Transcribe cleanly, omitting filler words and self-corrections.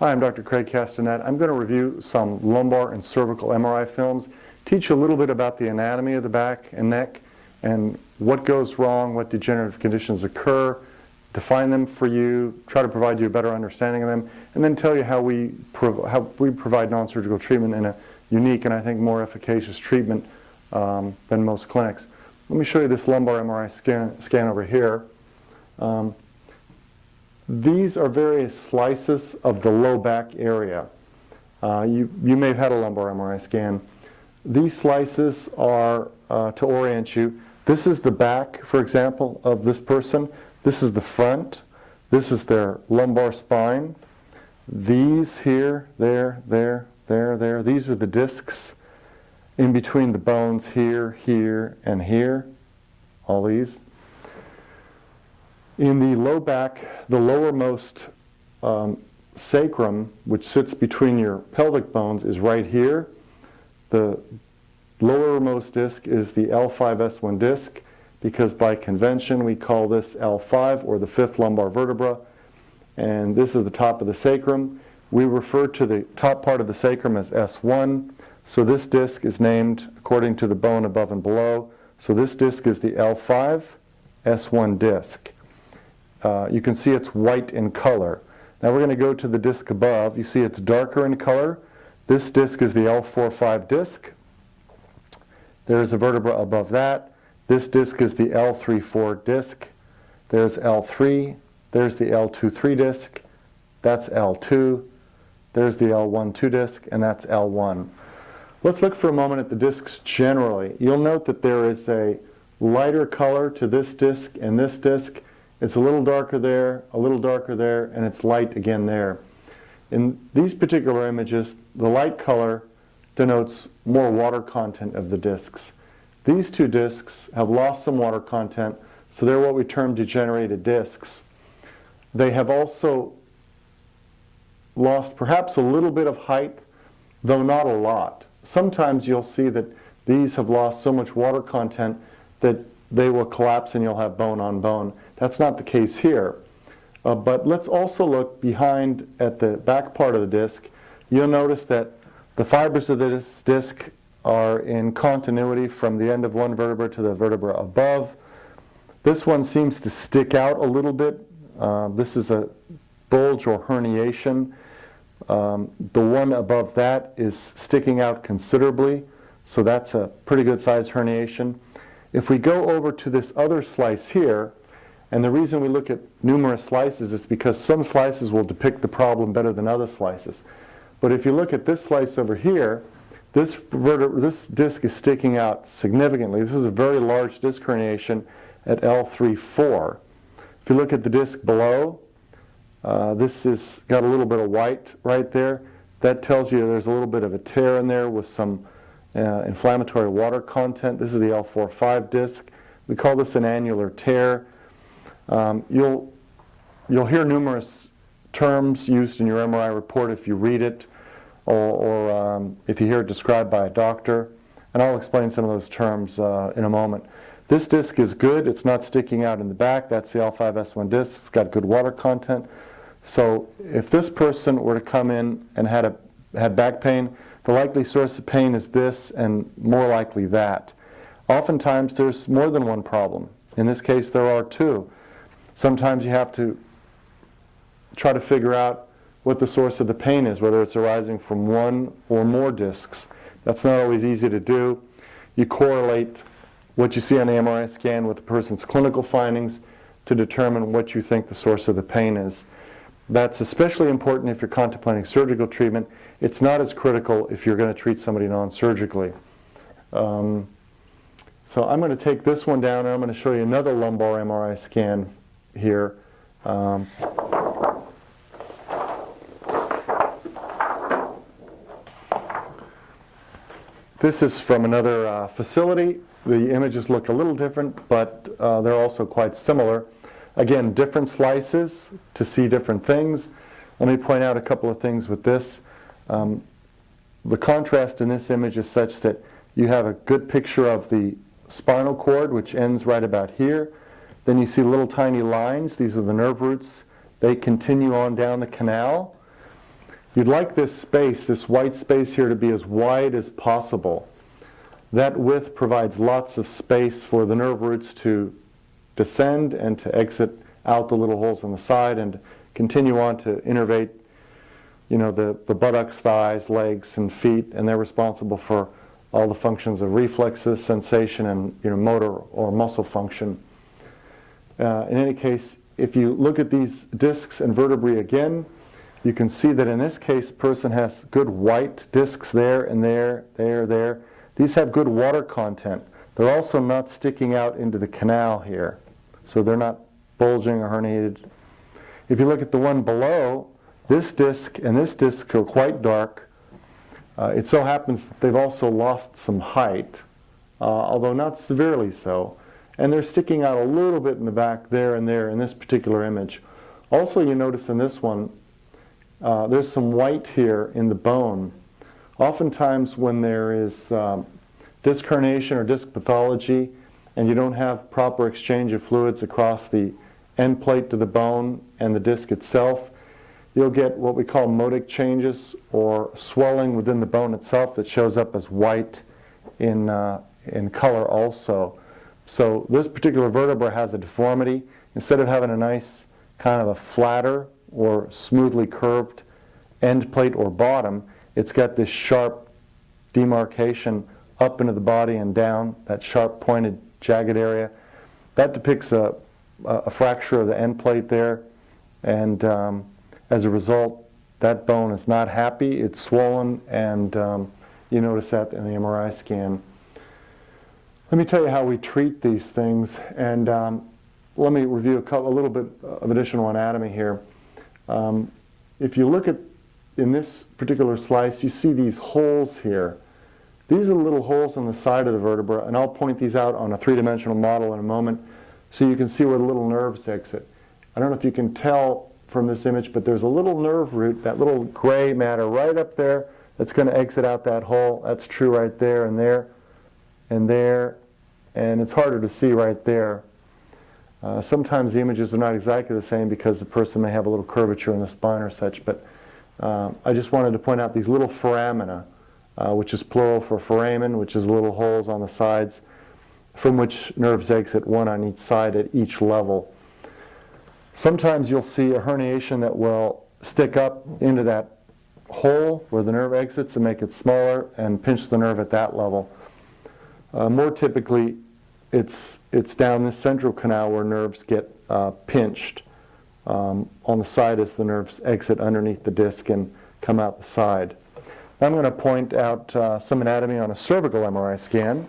Hi, I'm Dr. Craig Castanet. I'm going to review some lumbar and cervical MRI films, teach you a little bit about the anatomy of the back and neck and what goes wrong, what degenerative conditions occur, define them for you, try to provide you a better understanding of them, and then tell you how we provide non-surgical treatment in a unique and I think more efficacious treatment than most clinics. Let me show you this lumbar MRI scan over here. These are various slices of the low back area. You may have had a lumbar MRI scan. These slices are, to orient you, this is the back, for example, of this person. This is the front. This is their lumbar spine. These here, there, these are the discs in between the bones here, here, and here. All these. In the low back, the lowermost sacrum, which sits between your pelvic bones, is right here. The lowermost disc is the L5-S1 disc, because by convention we call this L5, or the fifth lumbar vertebra, and this is the top of the sacrum. We refer to the top part of the sacrum as S1, so this disc is named according to the bone above and below. So this disc is the L5-S1 disc. You can see it's white in color. Now we're going to go to the disc above. You see it's darker in color. This disc is the L4-5 disc. There's a vertebra above that. This disc is the L3-4 disc. There's L3. There's the L2-3 disc. That's L2. There's the L1-2 disc, and that's L1. Let's look for a moment at the discs generally. You'll note that there is a lighter color to this disc and this disc. It's a little darker there, a little darker there, and it's light again there. In these particular images, the light color denotes more water content of the discs. These two discs have lost some water content, so they're what we term degenerated discs. They have also lost perhaps a little bit of height, though not a lot. Sometimes you'll see that these have lost so much water content that they will collapse and you'll have bone on bone. That's not the case here. But let's also look behind at the back part of the disc. You'll notice that the fibers of this disc are in continuity from the end of one vertebra to the vertebra above. This one seems to stick out a little bit. This is a bulge or herniation. The one above that is sticking out considerably, so that's a pretty good sized herniation. If we go over to this other slice here, and the reason we look at numerous slices is because some slices will depict the problem better than other slices. But if you look at this slice over here, this disc is sticking out significantly. This is a very large disc herniation at L3-4. If you look at the disc below, this has got a little bit of white right there. That tells you there's a little bit of a tear in there with some inflammatory water content. This is the L4-5 disc. We call this an annular tear. You'll hear numerous terms used in your MRI report if you read it, or if you hear it described by a doctor, and I'll explain some of those terms in a moment. This disc is good. It's not sticking out in the back. That's the L5-S1 disc. It's got good water content. So if this person were to come in and had back pain, the likely source of pain is this and more likely that. Oftentimes there's more than one problem. In this case there are two. Sometimes you have to try to figure out what the source of the pain is, whether it's arising from one or more discs. That's not always easy to do. You correlate what you see on the MRI scan with the person's clinical findings to determine what you think the source of the pain is. That's especially important if you're contemplating surgical treatment. It's not as critical if you're going to treat somebody non-surgically. So I'm going to take this one down and I'm going to show you another lumbar MRI scan here. This is from another facility. The images look a little different, but they're also quite similar. Again, different slices to see different things. Let me point out a couple of things with this. The contrast in this image is such that you have a good picture of the spinal cord, which ends right about here. Then you see little tiny lines. These are the nerve roots. They continue on down the canal. You'd like this space, this white space here, to be as wide as possible. That width provides lots of space for the nerve roots to descend and to exit out the little holes on the side and continue on to innervate, the buttocks, thighs, legs, and feet, and they're responsible for all the functions of reflexes, sensation, and motor or muscle function. In any case, if you look at these discs and vertebrae again, you can see that in this case, person has good white discs there and there, there. These have good water content. They're also not sticking out into the canal here, so they're not bulging or herniated. If you look at the one below, this disc and this disc are quite dark. It so happens that they've also lost some height, although not severely so, and they're sticking out a little bit in the back there and there in this particular image. Also, you notice in this one, there's some white here in the bone. Oftentimes when there is disc herniation or disc pathology and you don't have proper exchange of fluids across the end plate to the bone and the disc itself, you'll get what we call modic changes or swelling within the bone itself that shows up as white in color also. So this particular vertebra has a deformity. Instead of having a nice kind of a flatter or smoothly curved end plate or bottom, it's got this sharp demarcation up into the body and down, that sharp pointed jagged area. That depicts a fracture of the end plate there, and as a result, that bone is not happy, it's swollen, and you notice that in the MRI scan. Let me tell you how we treat these things, and let me review a little bit of additional anatomy here. If you look at, in this particular slice, you see these holes here. These are the little holes on the side of the vertebra, and I'll point these out on a three-dimensional model in a moment so you can see where the little nerves exit. I don't know if you can tell from this image, but there's a little nerve root, that little gray matter right up there that's going to exit out that hole. That's true right there and there and there, and it's harder to see right there. Sometimes the images are not exactly the same because the person may have a little curvature in the spine or such, but I just wanted to point out these little foramina, which is plural for foramen, which is little holes on the sides from which nerves exit, one on each side at each level. Sometimes you'll see a herniation that will stick up into that hole where the nerve exits and make it smaller and pinch the nerve at that level. More typically, it's down this central canal where nerves get pinched on the side as the nerves exit underneath the disc and come out the side. I'm going to point out some anatomy on a cervical MRI scan.